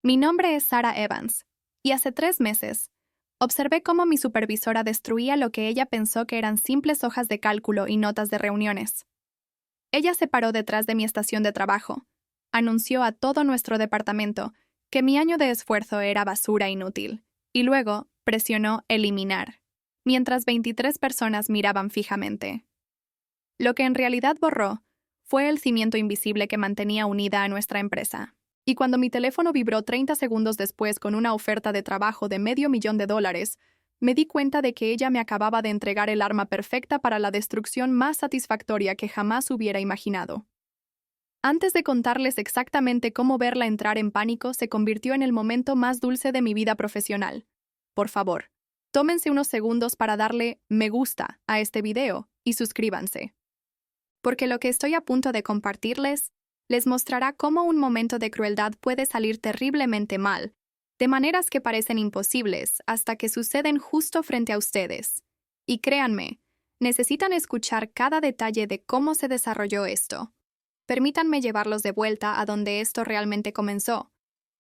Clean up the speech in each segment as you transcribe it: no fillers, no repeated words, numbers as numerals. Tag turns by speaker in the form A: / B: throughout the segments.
A: Mi nombre es Sarah Evans, y hace 3 meses observé cómo mi supervisora destruía lo que ella pensó que eran simples hojas de cálculo y notas de reuniones. Ella se paró detrás de mi estación de trabajo, anunció a todo nuestro departamento que mi año de esfuerzo era basura inútil, y luego presionó eliminar, mientras 23 personas miraban fijamente. Lo que en realidad borró fue el cimiento invisible que mantenía unida a nuestra empresa. Y cuando mi teléfono vibró 30 segundos después con una oferta de trabajo de $500,000, me di cuenta de que ella me acababa de entregar el arma perfecta para la destrucción más satisfactoria que jamás hubiera imaginado. Antes de contarles exactamente cómo verla entrar en pánico, se convirtió en el momento más dulce de mi vida profesional. Por favor, tómense unos segundos para darle me gusta a este video y suscríbanse. Porque lo que estoy a punto de compartirles les mostrará cómo un momento de crueldad puede salir terriblemente mal, de maneras que parecen imposibles hasta que suceden justo frente a ustedes. Y créanme, necesitan escuchar cada detalle de cómo se desarrolló esto. Permítanme llevarlos de vuelta a donde esto realmente comenzó,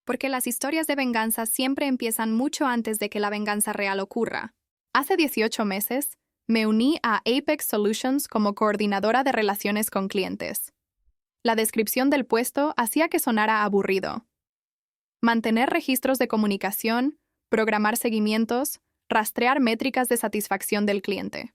A: porque las historias de venganza siempre empiezan mucho antes de que la venganza real ocurra. Hace 18 meses, me uní a Apex Solutions como coordinadora de relaciones con clientes. La descripción del puesto hacía que sonara aburrido. Mantener registros de comunicación, programar seguimientos, rastrear métricas de satisfacción del cliente.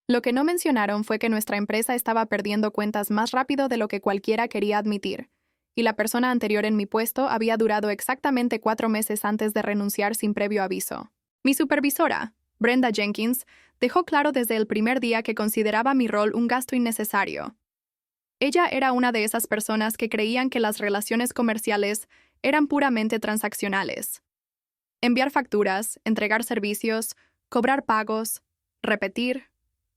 A: Lo que no mencionaron fue que nuestra empresa estaba perdiendo cuentas más rápido de lo que cualquiera quería admitir, y la persona anterior en mi puesto había durado exactamente 4 meses antes de renunciar sin previo aviso. Mi supervisora, Brenda Jenkins, dejó claro desde el primer día que consideraba mi rol un gasto innecesario. Ella era una de esas personas que creían que las relaciones comerciales eran puramente transaccionales. Enviar facturas, entregar servicios, cobrar pagos, repetir.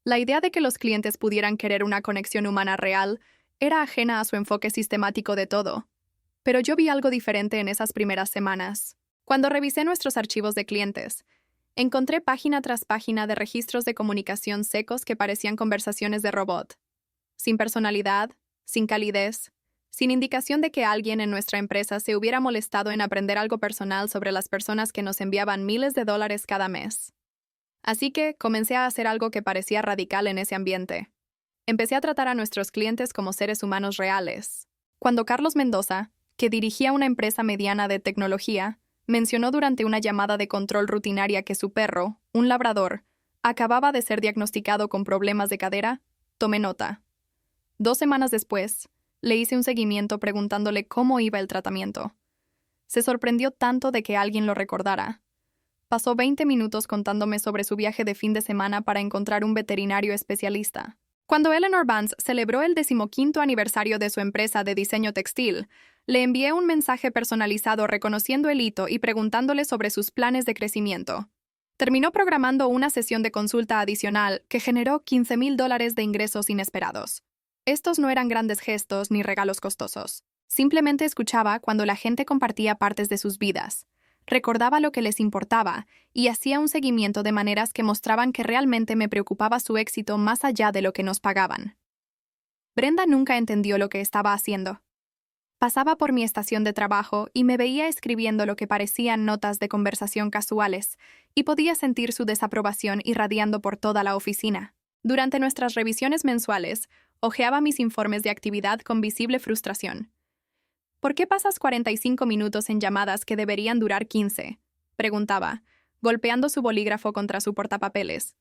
A: La idea de que los clientes pudieran querer una conexión humana real era ajena a su enfoque sistemático de todo. Pero yo vi algo diferente en esas primeras semanas. Cuando revisé nuestros archivos de clientes, encontré página tras página de registros de comunicación secos que parecían conversaciones de robot. Sin personalidad, sin calidez, sin indicación de que alguien en nuestra empresa se hubiera molestado en aprender algo personal sobre las personas que nos enviaban miles de dólares cada mes. Así que comencé a hacer algo que parecía radical en ese ambiente. Empecé a tratar a nuestros clientes como seres humanos reales. Cuando Carlos Mendoza, que dirigía una empresa mediana de tecnología, mencionó durante una llamada de control rutinaria que su perro, un labrador, acababa de ser diagnosticado con problemas de cadera, tomé nota. 2 semanas después, le hice un seguimiento preguntándole cómo iba el tratamiento. Se sorprendió tanto de que alguien lo recordara. Pasó 20 minutos contándome sobre su viaje de fin de semana para encontrar un veterinario especialista. Cuando Eleanor Vance celebró el 15º aniversario de su empresa de diseño textil, le envié un mensaje personalizado reconociendo el hito y preguntándole sobre sus planes de crecimiento. Terminó programando una sesión de consulta adicional que generó $15,000 de ingresos inesperados. Estos no eran grandes gestos ni regalos costosos. Simplemente escuchaba cuando la gente compartía partes de sus vidas, recordaba lo que les importaba y hacía un seguimiento de maneras que mostraban que realmente me preocupaba su éxito más allá de lo que nos pagaban. Brenda nunca entendió lo que estaba haciendo. Pasaba por mi estación de trabajo y me veía escribiendo lo que parecían notas de conversación casuales, y podía sentir su desaprobación irradiando por toda la oficina. Durante nuestras revisiones mensuales, hojeaba mis informes de actividad con visible frustración. ¿Por qué pasas 45 minutos en llamadas que deberían durar 15? Preguntaba, golpeando su bolígrafo contra su portapapeles.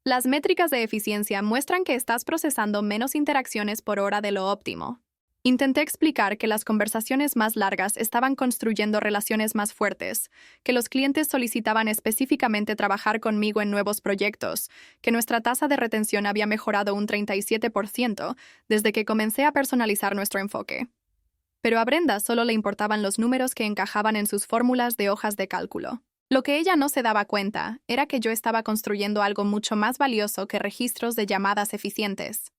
A: Las métricas de eficiencia muestran que estás procesando menos interacciones por hora de lo óptimo. Intenté explicar que las conversaciones más largas estaban construyendo relaciones más fuertes, que los clientes solicitaban específicamente trabajar conmigo en nuevos proyectos, que nuestra tasa de retención había mejorado un 37% desde que comencé a personalizar nuestro enfoque. Pero a Brenda solo le importaban los números que encajaban en sus fórmulas de hojas de cálculo. Lo que ella no se daba cuenta era que yo estaba construyendo algo mucho más valioso que registros de llamadas eficientes.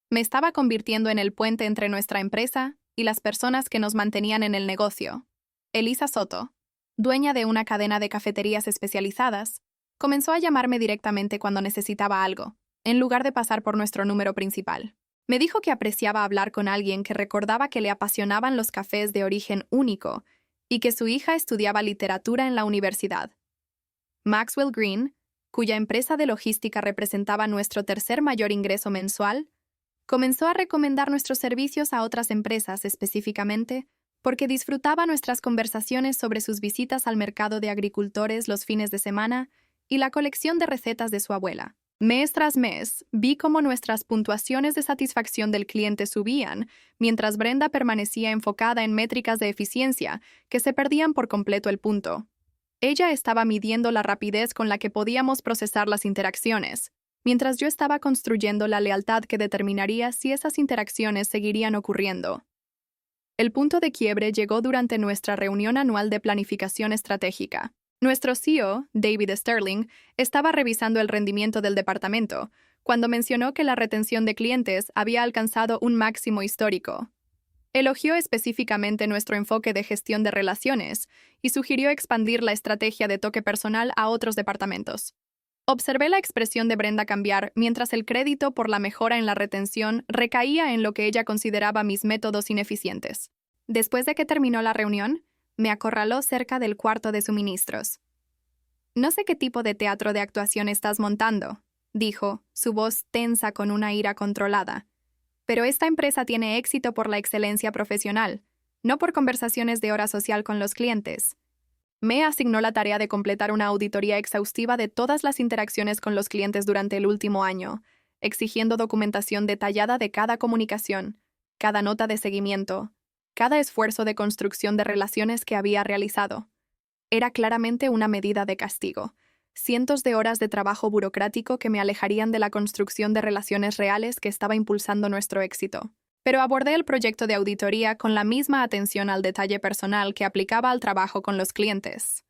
A: Me estaba convirtiendo en el puente entre nuestra empresa y las personas que nos mantenían en el negocio. Elisa Soto, dueña de una cadena de cafeterías especializadas, comenzó a llamarme directamente cuando necesitaba algo, en lugar de pasar por nuestro número principal. Me dijo que apreciaba hablar con alguien que recordaba que le apasionaban los cafés de origen único y que su hija estudiaba literatura en la universidad. Maxwell Green, cuya empresa de logística representaba nuestro tercer mayor ingreso mensual, comenzó a recomendar nuestros servicios a otras empresas específicamente porque disfrutaba nuestras conversaciones sobre sus visitas al mercado de agricultores los fines de semana y la colección de recetas de su abuela. Mes tras mes, vi cómo nuestras puntuaciones de satisfacción del cliente subían, mientras Brenda permanecía enfocada en métricas de eficiencia que se perdían por completo el punto. Ella estaba midiendo la rapidez con la que podíamos procesar las interacciones, mientras yo estaba construyendo la lealtad que determinaría si esas interacciones seguirían ocurriendo. El punto de quiebre llegó durante nuestra reunión anual de planificación estratégica. Nuestro CEO, David Sterling, estaba revisando el rendimiento del departamento cuando mencionó que la retención de clientes había alcanzado un máximo histórico. Elogió específicamente nuestro enfoque de gestión de relaciones y sugirió expandir la estrategia de toque personal a otros departamentos. Observé la expresión de Brenda cambiar mientras el crédito por la mejora en la retención recaía en lo que ella consideraba mis métodos ineficientes. Después de que terminó la reunión, me acorraló cerca del cuarto de suministros. «No sé qué tipo de teatro de actuación estás montando», dijo, su voz tensa con una ira controlada. «Pero esta empresa tiene éxito por la excelencia profesional, no por conversaciones de hora social con los clientes». Me asignó la tarea de completar una auditoría exhaustiva de todas las interacciones con los clientes durante el último año, exigiendo documentación detallada de cada comunicación, cada nota de seguimiento, cada esfuerzo de construcción de relaciones que había realizado. Era claramente una medida de castigo, cientos de horas de trabajo burocrático que me alejarían de la construcción de relaciones reales que estaba impulsando nuestro éxito. Pero abordé el proyecto de auditoría con la misma atención al detalle personal que aplicaba al trabajo con los clientes.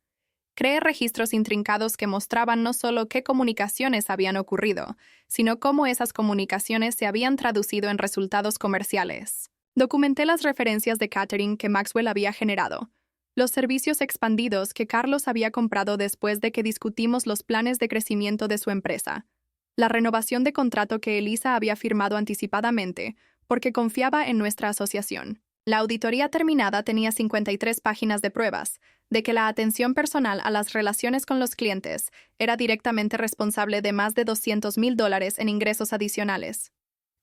A: Creé registros intrincados que mostraban no solo qué comunicaciones habían ocurrido, sino cómo esas comunicaciones se habían traducido en resultados comerciales. Documenté las referencias de catering que Maxwell había generado, los servicios expandidos que Carlos había comprado después de que discutimos los planes de crecimiento de su empresa, la renovación de contrato que Elisa había firmado anticipadamente, porque confiaba en nuestra asociación. La auditoría terminada tenía 53 páginas de pruebas de que la atención personal a las relaciones con los clientes era directamente responsable de más de $200,000 en ingresos adicionales.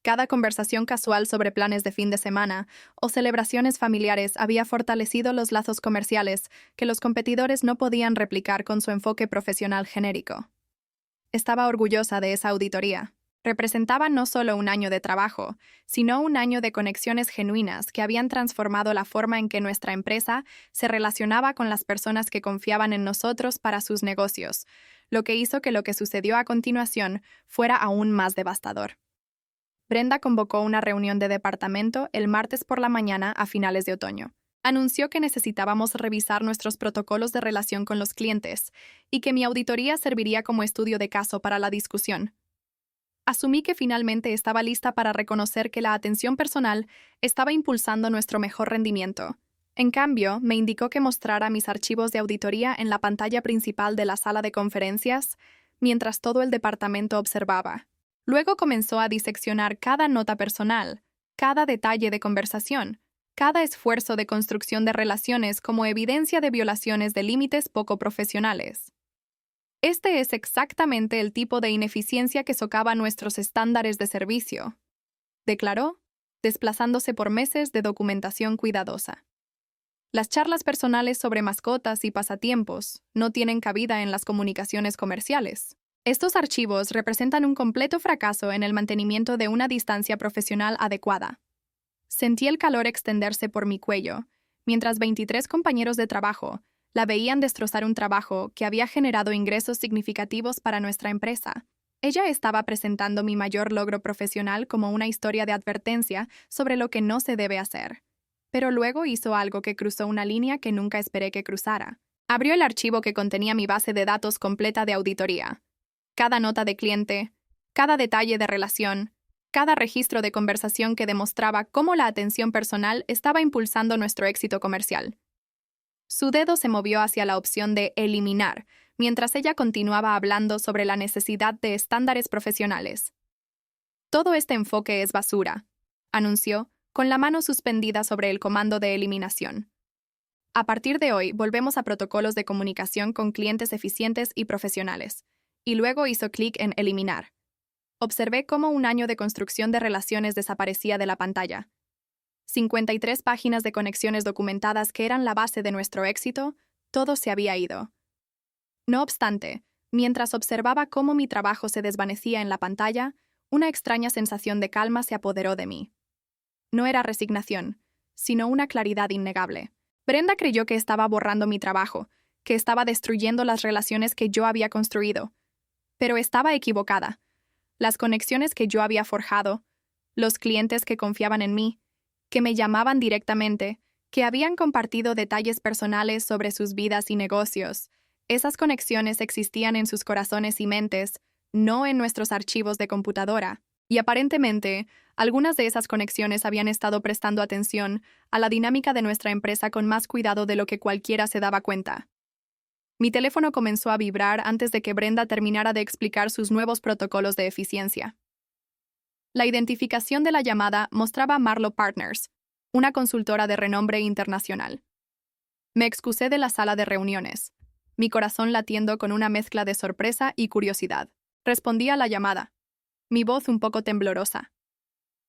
A: Cada conversación casual sobre planes de fin de semana o celebraciones familiares había fortalecido los lazos comerciales que los competidores no podían replicar con su enfoque profesional genérico. Estaba orgullosa de esa auditoría. Representaba no solo un año de trabajo, sino un año de conexiones genuinas que habían transformado la forma en que nuestra empresa se relacionaba con las personas que confiaban en nosotros para sus negocios, lo que hizo que lo que sucedió a continuación fuera aún más devastador. Brenda convocó una reunión de departamento el martes por la mañana a finales de otoño. Anunció que necesitábamos revisar nuestros protocolos de relación con los clientes y que mi auditoría serviría como estudio de caso para la discusión. Asumí que finalmente estaba lista para reconocer que la atención personal estaba impulsando nuestro mejor rendimiento. En cambio, me indicó que mostrara mis archivos de auditoría en la pantalla principal de la sala de conferencias, mientras todo el departamento observaba. Luego comenzó a diseccionar cada nota personal, cada detalle de conversación, cada esfuerzo de construcción de relaciones como evidencia de violaciones de límites poco profesionales. Este es exactamente el tipo de ineficiencia que socava nuestros estándares de servicio, declaró, desplazándose por meses de documentación cuidadosa. Las charlas personales sobre mascotas y pasatiempos no tienen cabida en las comunicaciones comerciales. Estos archivos representan un completo fracaso en el mantenimiento de una distancia profesional adecuada. Sentí el calor extenderse por mi cuello, mientras 23 compañeros de trabajo la veían destrozar un trabajo que había generado ingresos significativos para nuestra empresa. Ella estaba presentando mi mayor logro profesional como una historia de advertencia sobre lo que no se debe hacer. Pero luego hizo algo que cruzó una línea que nunca esperé que cruzara. Abrió el archivo que contenía mi base de datos completa de auditoría. Cada nota de cliente, cada detalle de relación, cada registro de conversación que demostraba cómo la atención personal estaba impulsando nuestro éxito comercial. Su dedo se movió hacia la opción de eliminar, mientras ella continuaba hablando sobre la necesidad de estándares profesionales. «Todo este enfoque es basura», anunció, con la mano suspendida sobre el comando de eliminación. A partir de hoy, volvemos a protocolos de comunicación con clientes eficientes y profesionales. Y luego hizo clic en eliminar. Observé cómo un año de construcción de relaciones desaparecía de la pantalla. 53 páginas de conexiones documentadas que eran la base de nuestro éxito, todo se había ido. No obstante, mientras observaba cómo mi trabajo se desvanecía en la pantalla, una extraña sensación de calma se apoderó de mí. No era resignación, sino una claridad innegable. Brenda creyó que estaba borrando mi trabajo, que estaba destruyendo las relaciones que yo había construido. Pero estaba equivocada. Las conexiones que yo había forjado, los clientes que confiaban en mí, que me llamaban directamente, que habían compartido detalles personales sobre sus vidas y negocios, esas conexiones existían en sus corazones y mentes, no en nuestros archivos de computadora. Y aparentemente, algunas de esas conexiones habían estado prestando atención a la dinámica de nuestra empresa con más cuidado de lo que cualquiera se daba cuenta. Mi teléfono comenzó a vibrar antes de que Brenda terminara de explicar sus nuevos protocolos de eficiencia. La identificación de la llamada mostraba Marlowe Partners, una consultora de renombre internacional. Me excusé de la sala de reuniones, mi corazón latiendo con una mezcla de sorpresa y curiosidad. Respondí a la llamada, mi voz un poco temblorosa.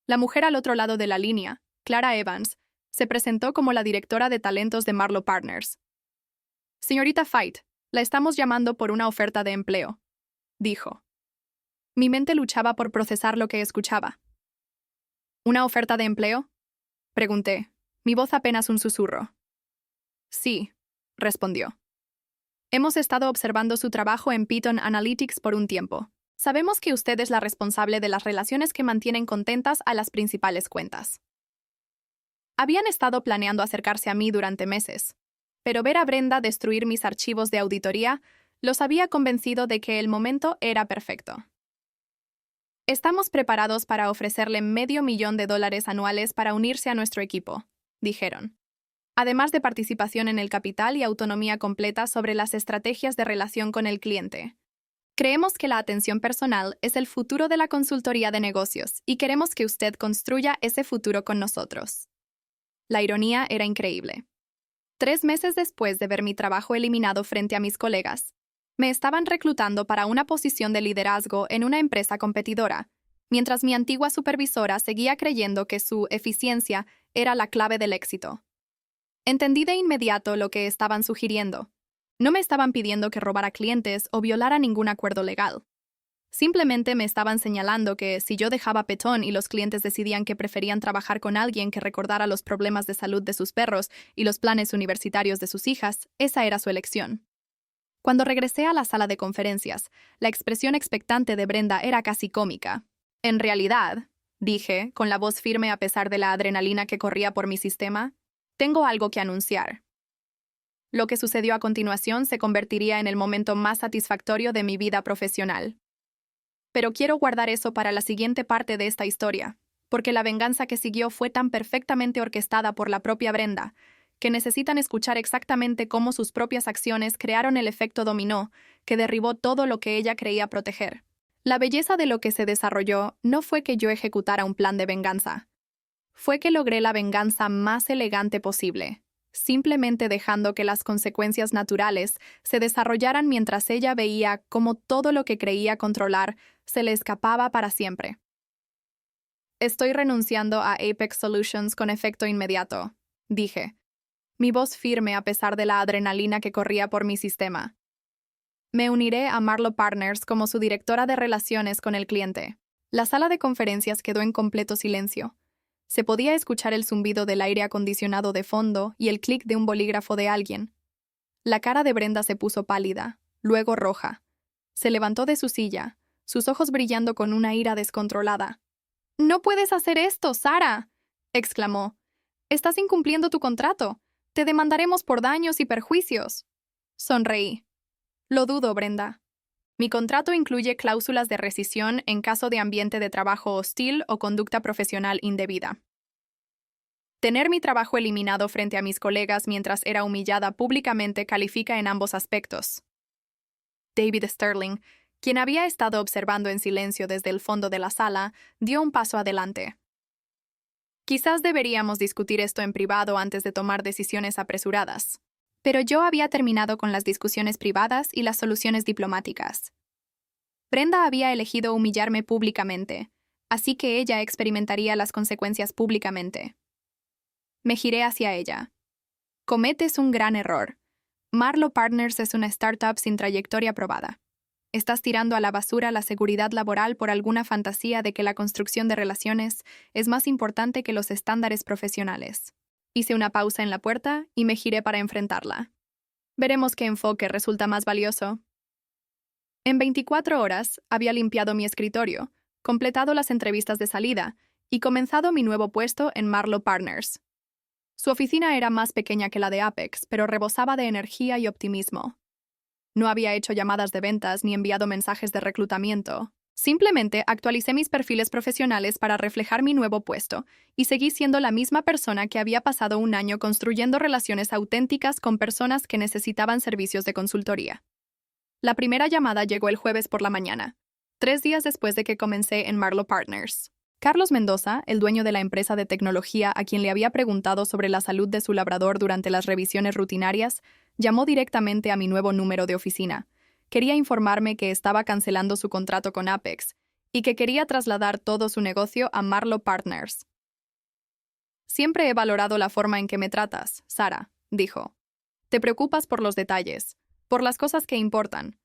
A: La mujer al otro lado de la línea, Clara Evans, se presentó como la directora de talentos de Marlowe Partners. Señorita Fight, la estamos llamando por una oferta de empleo, dijo. Mi mente luchaba por procesar lo que escuchaba. ¿Una oferta de empleo? Pregunté, mi voz apenas un susurro. Sí, respondió. Hemos estado observando su trabajo en Python Analytics por un tiempo. Sabemos que usted es la responsable de las relaciones que mantienen contentas a las principales cuentas. Habían estado planeando acercarse a mí durante meses, pero ver a Brenda destruir mis archivos de auditoría los había convencido de que el momento era perfecto. Estamos preparados para ofrecerle $500,000 anuales para unirse a nuestro equipo, dijeron. Además de participación en el capital y autonomía completa sobre las estrategias de relación con el cliente. Creemos que la atención personal es el futuro de la consultoría de negocios y queremos que usted construya ese futuro con nosotros. La ironía era increíble. 3 meses después de ver mi trabajo eliminado frente a mis colegas, me estaban reclutando para una posición de liderazgo en una empresa competidora, mientras mi antigua supervisora seguía creyendo que su eficiencia era la clave del éxito. Entendí de inmediato lo que estaban sugiriendo. No me estaban pidiendo que robara clientes o violara ningún acuerdo legal. Simplemente me estaban señalando que si yo dejaba petón y los clientes decidían que preferían trabajar con alguien que recordara los problemas de salud de sus perros y los planes universitarios de sus hijas, esa era su elección. Cuando regresé a la sala de conferencias, la expresión expectante de Brenda era casi cómica. En realidad, dije, con la voz firme a pesar de la adrenalina que corría por mi sistema, tengo algo que anunciar. Lo que sucedió a continuación se convertiría en el momento más satisfactorio de mi vida profesional. Pero quiero guardar eso para la siguiente parte de esta historia, porque la venganza que siguió fue tan perfectamente orquestada por la propia Brenda, que necesitan escuchar exactamente cómo sus propias acciones crearon el efecto dominó que derribó todo lo que ella creía proteger. La belleza de lo que se desarrolló no fue que yo ejecutara un plan de venganza. Fue que logré la venganza más elegante posible, simplemente dejando que las consecuencias naturales se desarrollaran mientras ella veía cómo todo lo que creía controlar se le escapaba para siempre. Estoy renunciando a Apex Solutions con efecto inmediato, dije, mi voz firme a pesar de la adrenalina que corría por mi sistema. Me uniré a Marlowe Partners como su directora de relaciones con el cliente. La sala de conferencias quedó en completo silencio. Se podía escuchar el zumbido del aire acondicionado de fondo y el clic de un bolígrafo de alguien. La cara de Brenda se puso pálida, luego roja. Se levantó de su silla, sus ojos brillando con una ira descontrolada. «¡No puedes hacer esto, Sarah!», exclamó. «Estás incumpliendo tu contrato. Te demandaremos por daños y perjuicios». Sonreí. «Lo dudo, Brenda. Mi contrato incluye cláusulas de rescisión en caso de ambiente de trabajo hostil o conducta profesional indebida. Tener mi trabajo eliminado frente a mis colegas mientras era humillada públicamente califica en ambos aspectos». David Sterling, quien había estado observando en silencio desde el fondo de la sala, dio un paso adelante. Quizás deberíamos discutir esto en privado antes de tomar decisiones apresuradas. Pero yo había terminado con las discusiones privadas y las soluciones diplomáticas. Brenda había elegido humillarme públicamente, así que ella experimentaría las consecuencias públicamente. Me giré hacia ella. Cometes un gran error. Marlowe Partners es una startup sin trayectoria probada. Estás tirando a la basura la seguridad laboral por alguna fantasía de que la construcción de relaciones es más importante que los estándares profesionales. Hice una pausa en la puerta y me giré para enfrentarla. Veremos qué enfoque resulta más valioso. En 24 horas había limpiado mi escritorio, completado las entrevistas de salida y comenzado mi nuevo puesto en Marlowe Partners. Su oficina era más pequeña que la de Apex, pero rebosaba de energía y optimismo. No había hecho llamadas de ventas ni enviado mensajes de reclutamiento. Simplemente actualicé mis perfiles profesionales para reflejar mi nuevo puesto y seguí siendo la misma persona que había pasado un año construyendo relaciones auténticas con personas que necesitaban servicios de consultoría. La primera llamada llegó el jueves por la mañana, 3 días después de que comencé en Marlowe Partners. Carlos Mendoza, el dueño de la empresa de tecnología a quien le había preguntado sobre la salud de su labrador durante las revisiones rutinarias, llamó directamente a mi nuevo número de oficina. Quería informarme que estaba cancelando su contrato con Apex y que quería trasladar todo su negocio a Marlowe Partners. Siempre he valorado la forma en que me tratas, Sara, dijo. Te preocupas por los detalles, por las cosas que importan.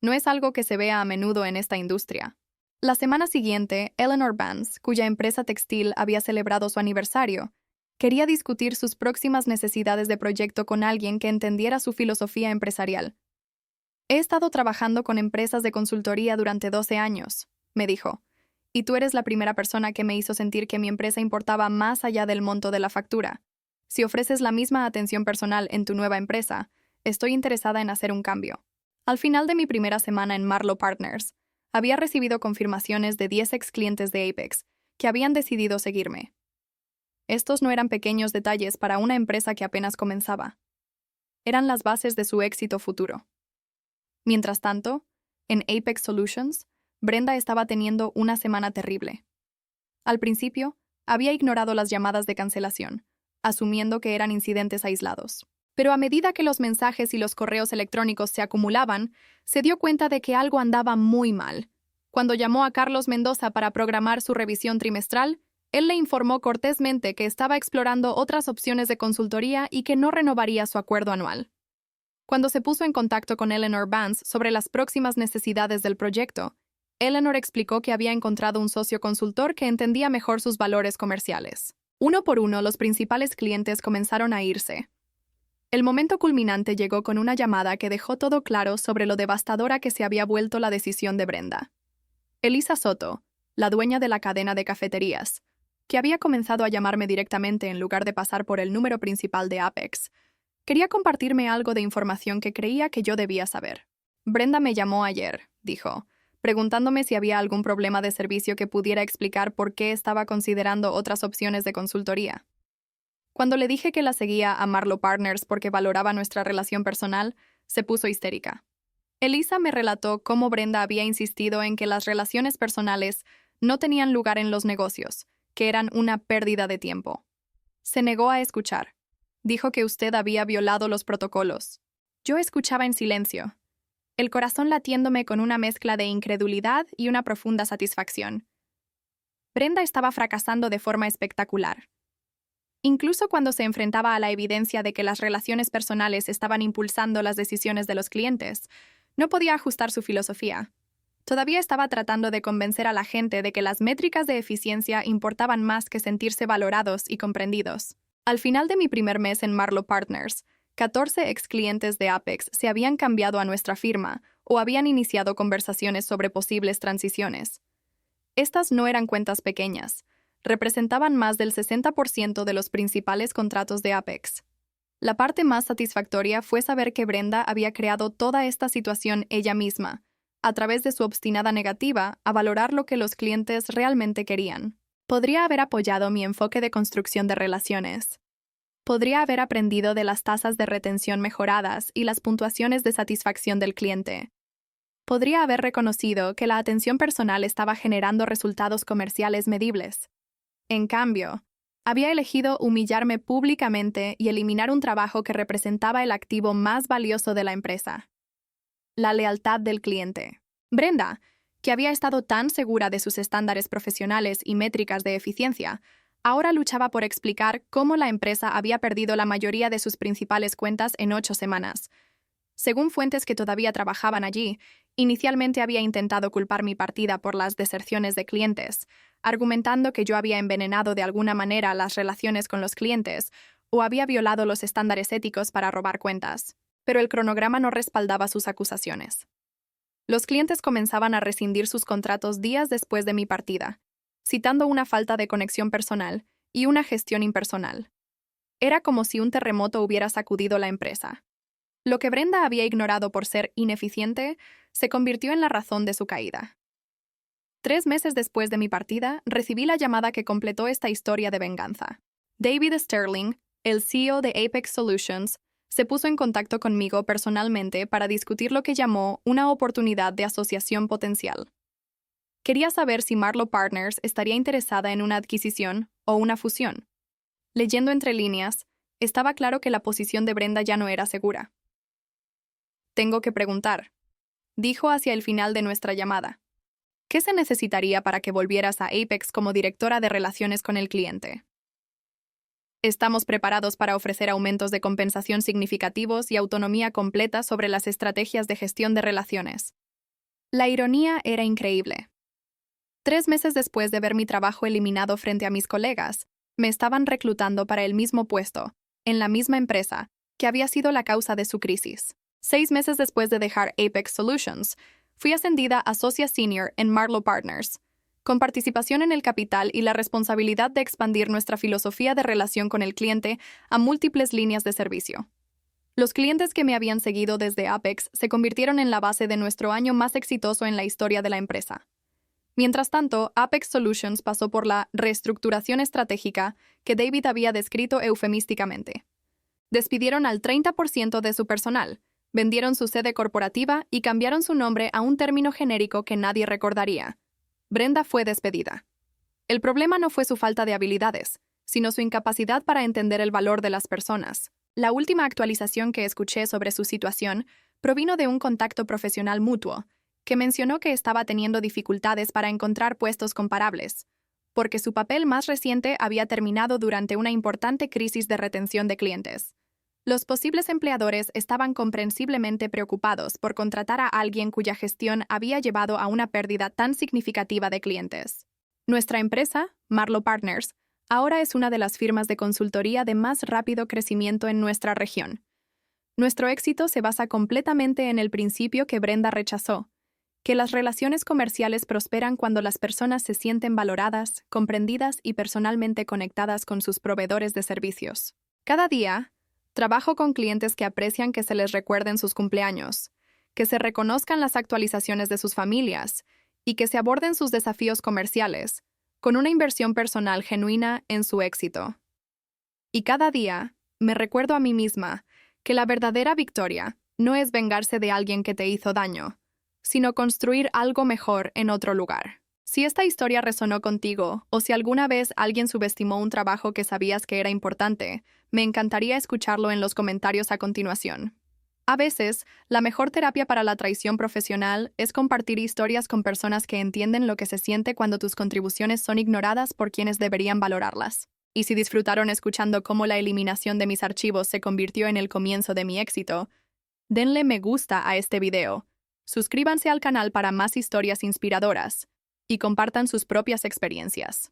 A: No es algo que se vea a menudo en esta industria. La semana siguiente, Eleanor Vance, cuya empresa textil había celebrado su aniversario, quería discutir sus próximas necesidades de proyecto con alguien que entendiera su filosofía empresarial. He estado trabajando con empresas de consultoría durante 12 años, me dijo, y tú eres la primera persona que me hizo sentir que mi empresa importaba más allá del monto de la factura. Si ofreces la misma atención personal en tu nueva empresa, estoy interesada en hacer un cambio. Al final de mi primera semana en Marlowe Partners, había recibido confirmaciones de 10 ex clientes de Apex que habían decidido seguirme. Estos no eran pequeños detalles para una empresa que apenas comenzaba. Eran las bases de su éxito futuro. Mientras tanto, en Apex Solutions, Brenda estaba teniendo una semana terrible. Al principio, había ignorado las llamadas de cancelación, asumiendo que eran incidentes aislados. Pero a medida que los mensajes y los correos electrónicos se acumulaban, se dio cuenta de que algo andaba muy mal. Cuando llamó a Carlos Mendoza para programar su revisión trimestral, él le informó cortésmente que estaba explorando otras opciones de consultoría y que no renovaría su acuerdo anual. Cuando se puso en contacto con Eleanor Vance sobre las próximas necesidades del proyecto, Eleanor explicó que había encontrado un socio consultor que entendía mejor sus valores comerciales. Uno por uno, los principales clientes comenzaron a irse. El momento culminante llegó con una llamada que dejó todo claro sobre lo devastadora que se había vuelto la decisión de Brenda. Elisa Soto, la dueña de la cadena de cafeterías, que había comenzado a llamarme directamente en lugar de pasar por el número principal de Apex, quería compartirme algo de información que creía que yo debía saber. Brenda me llamó ayer, dijo, preguntándome si había algún problema de servicio que pudiera explicar por qué estaba considerando otras opciones de consultoría. Cuando le dije que la seguía a Marlowe Partners porque valoraba nuestra relación personal, se puso histérica. Elisa me relató cómo Brenda había insistido en que las relaciones personales no tenían lugar en los negocios, que eran una pérdida de tiempo. Se negó a escuchar. Dijo que usted había violado los protocolos. Yo escuchaba en silencio, el corazón latiéndome con una mezcla de incredulidad y una profunda satisfacción. Brenda estaba fracasando de forma espectacular. Incluso cuando se enfrentaba a la evidencia de que las relaciones personales estaban impulsando las decisiones de los clientes, no podía ajustar su filosofía. Todavía estaba tratando de convencer a la gente de que las métricas de eficiencia importaban más que sentirse valorados y comprendidos. Al final de mi primer mes en Marlowe Partners, 14 ex clientes de Apex se habían cambiado a nuestra firma o habían iniciado conversaciones sobre posibles transiciones. Estas no eran cuentas pequeñas. Representaban más del 60% de los principales contratos de Apex. La parte más satisfactoria fue saber que Brenda había creado toda esta situación ella misma, a través de su obstinada negativa a valorar lo que los clientes realmente querían. Podría haber apoyado mi enfoque de construcción de relaciones. Podría haber aprendido de las tasas de retención mejoradas y las puntuaciones de satisfacción del cliente. Podría haber reconocido que la atención personal estaba generando resultados comerciales medibles. En cambio, Había elegido humillarme públicamente y eliminar un trabajo que representaba el activo más valioso de la empresa: la lealtad del cliente. Brenda, que había estado tan segura de sus estándares profesionales y métricas de eficiencia, ahora luchaba por explicar cómo la empresa había perdido la mayoría de sus principales cuentas en 8 semanas. Según fuentes que todavía trabajaban allí, inicialmente había intentado culpar mi partida por las deserciones de clientes, argumentando que yo había envenenado de alguna manera las relaciones con los clientes o había violado los estándares éticos para robar cuentas. Pero el cronograma no respaldaba sus acusaciones. Los clientes comenzaban a rescindir sus contratos días después de mi partida, citando una falta de conexión personal y una gestión impersonal. Era como si un terremoto hubiera sacudido la empresa. Lo que Brenda había ignorado por ser ineficiente se convirtió en la razón de su caída. 3 meses después de mi partida, recibí la llamada que completó esta historia de venganza. David Sterling, el CEO de Apex Solutions, se puso en contacto conmigo personalmente para discutir lo que llamó una oportunidad de asociación potencial. Quería saber si Marlowe Partners estaría interesada en una adquisición o una fusión. Leyendo entre líneas, estaba claro que la posición de Brenda ya no era segura. «Tengo que preguntar», dijo hacia el final de nuestra llamada. «¿Qué se necesitaría para que volvieras a Apex como directora de relaciones con el cliente?» «Estamos preparados para ofrecer aumentos de compensación significativos y autonomía completa sobre las estrategias de gestión de relaciones». La ironía era increíble. 3 meses después de ver mi trabajo eliminado frente a mis colegas, me estaban reclutando para el mismo puesto, en la misma empresa, que había sido la causa de su crisis. 6 meses después de dejar Apex Solutions, fui ascendida a Socia Senior en Marlowe Partners, con participación en el capital y la responsabilidad de expandir nuestra filosofía de relación con el cliente a múltiples líneas de servicio. Los clientes que me habían seguido desde Apex se convirtieron en la base de nuestro año más exitoso en la historia de la empresa. Mientras tanto, Apex Solutions pasó por la reestructuración estratégica que David había descrito eufemísticamente. Despidieron al 30% de su personal, vendieron su sede corporativa y cambiaron su nombre a un término genérico que nadie recordaría. Brenda fue despedida. El problema no fue su falta de habilidades, sino su incapacidad para entender el valor de las personas. La última actualización que escuché sobre su situación provino de un contacto profesional mutuo, que mencionó que estaba teniendo dificultades para encontrar puestos comparables, porque su papel más reciente había terminado durante una importante crisis de retención de clientes. Los posibles empleadores estaban comprensiblemente preocupados por contratar a alguien cuya gestión había llevado a una pérdida tan significativa de clientes. Nuestra empresa, Marlowe Partners, ahora es una de las firmas de consultoría de más rápido crecimiento en nuestra región. Nuestro éxito se basa completamente en el principio que Brenda rechazó, que las relaciones comerciales prosperan cuando las personas se sienten valoradas, comprendidas y personalmente conectadas con sus proveedores de servicios. Cada día, trabajo con clientes que aprecian que se les recuerden sus cumpleaños, que se reconozcan las actualizaciones de sus familias y que se aborden sus desafíos comerciales, con una inversión personal genuina en su éxito. Y cada día, me recuerdo a mí misma que la verdadera victoria no es vengarse de alguien que te hizo daño, sino construir algo mejor en otro lugar. Si esta historia resonó contigo, o si alguna vez alguien subestimó un trabajo que sabías que era importante, me encantaría escucharlo en los comentarios a continuación. A veces, la mejor terapia para la traición profesional es compartir historias con personas que entienden lo que se siente cuando tus contribuciones son ignoradas por quienes deberían valorarlas. Y si disfrutaron escuchando cómo la eliminación de mis archivos se convirtió en el comienzo de mi éxito, denle me gusta a este video, suscríbanse al canal para más historias inspiradoras y compartan sus propias experiencias.